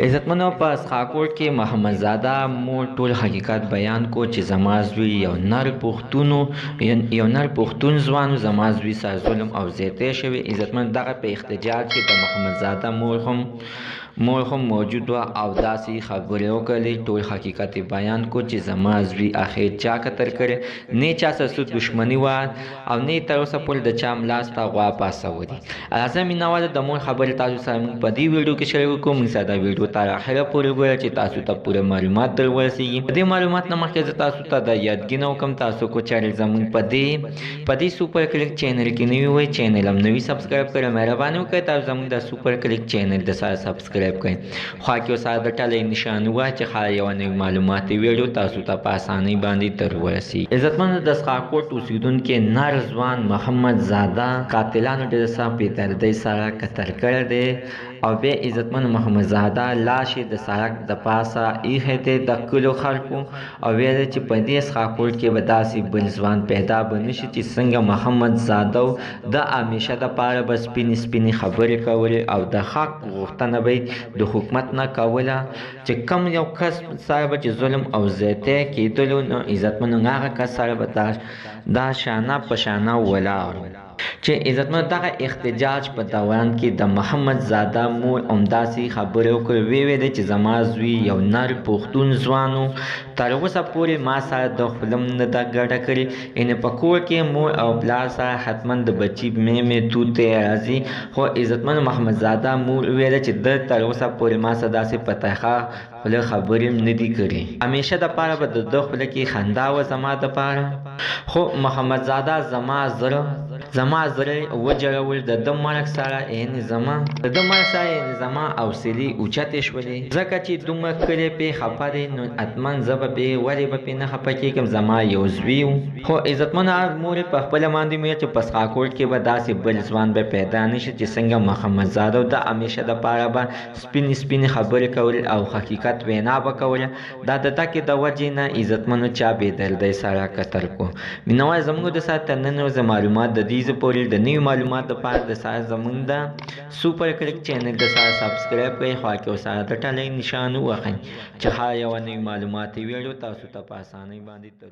عزتمنو په اسخاکوټ کې محمد زادہ مور ټول حقیقت بیان کو چې زما زوی یو نر پښتون ځوان زما زوی سره ظلم او زیاتی شوی. عزتمن دغه په احتجاج کې د محمد زادہ مور هم موجود و او داسې خبرې وکړلې، ټول حقیقت بیان کو چې زما زوی اخر چا قتل کړی، نه چا سره دښمني وه او نه تر اوسه پورې د چا ملاس ته غوا پاڅولې. راځه مینهواله د مور خبرې تاسو سره موږ په دې ویډیو کې شریک وکړو. موږ سره دا ویډیو تر اخره پورې وګورئ چې تاسو ته پوره معلومات در ورسیږي. په دې معلومات نه مخکې زه تاسو ته د یادګینه وکړم، تاسو کو چینل زمونږ په دې سوپر کلیک چینل کې نوی وای، چینل هم نوی سبسکرایب کړئ. مهرباني وکړئ تاسو زمونږ د سوپر کلیک چینل د سره سبسکرایب کړئ. خوا کې سره د ټلې نشان وای چې خا یو نوی معلوماتي ویډیو تاسو ته په اسانۍ باندې تر ورسیږي. عزتمن د اسخاکوټ اوسیدونکو نر ځوان محمد زادہ قاتلانو ډېر سخت بې دردۍ سره قتل کړی دی او بیا عزتمن محمد زادہ لاش د سړک د پاسه ایښی دی د کلو خلکو او ویل چې په دې اسخاکوټ کې به داسې بل ځوان پیدا به نشي چې څنګه محمد زادہ د همیشه دپاره به سپینې خبرې کولې او د حق غوښتنه به د حکومت نه کوله چې کم یو کس سره به چې ظلم او زیاتی کېدلو نو عزتمنو هغه کس سره به دا شانه په شانه ولاړ چې عزتمن دغه احتجاج په دوران کې د محمد زادہ مور همداسې خبرې وکړې، ویلې چې زما زوی یو نر پښتون ځوان و، تر اوسه پورې ما سره د خپله نه ده ګډه کړې، یعنې په کور کې مور او پلار سره حتما د بچي مې توتی راځي. خو عزتمن محمد زادہ مور ویله چې د تر اوسه پورې ما سره داسې په ترخه خوله خبرې نه دي کړې، همیشه دپاره به د ده خوله کې خندا وه زما دپاره. خو محمد زادہ زما زړه وجړول د ده مرګ سره، یعنې زما حوصلې اوچتې شولې، ځکه چې دومره کلی پې خفه دی نو حتما زه به پې ولې به پې نه خفه کېږم، زما یو زوی و. خو عزتمن مور په خپله باندې ویل چې په اسخاکوټ کې به داسې بل ځوان به پیدا نه شي چې څنګه محمد زادہ د همیشه دپاره به سپینې خبرې کولې او حقیقت وینا به کوله. دا د دکې د وجې نه عزتمنو چا بې دردۍ سره قتل کو. مینهوال زموږ د سره تر نن ورځې معلومات د دې پورې د نوي معلومات لپاره د سره زموږ د سوپر کلیک چینل د سره سبسکرایب کړئ. خوا کې ورسره د ټلۍ نشان ووهئ چې هر یوه نوي معلوماتي ویډیو تاسو ته په اسانۍ باندې تر